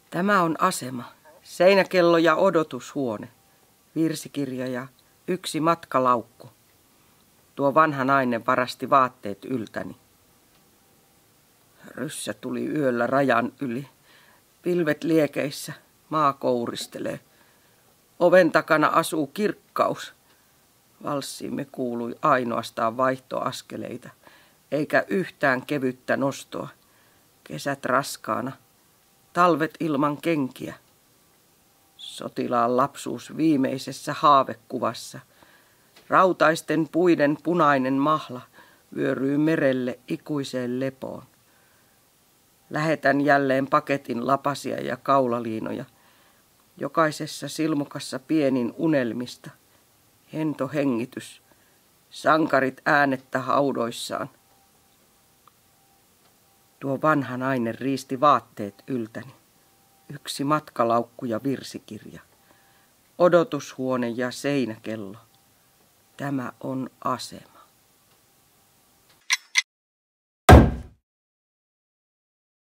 Tämä on asema, seinäkello ja odotushuone, virsikirja ja yksi matkalaukku. Tuo vanha nainen varasti vaatteet yltäni. Ryssä tuli yöllä rajan yli. Pilvet liekeissä, maa kouristelee. Oven takana asuu kirkkaus. Valssiimme kuului ainoastaan vaihtoaskeleita, eikä yhtään kevyttä nostoa. Kesät raskaana, talvet ilman kenkiä. Sotilaan lapsuus viimeisessä haavekuvassa. Rautaisten puiden punainen mahla vyöryy merelle ikuiseen lepoon. Lähetän jälleen paketin lapasia ja kaulaliinoja. Jokaisessa silmukassa pienin unelmista. Hento hengitys. Sankarit äänettä haudoissaan. Tuo vanha nainen riisti vaatteet yltäni. Yksi matkalaukku ja virsikirja. Odotushuone ja seinäkello. Tämä on asema.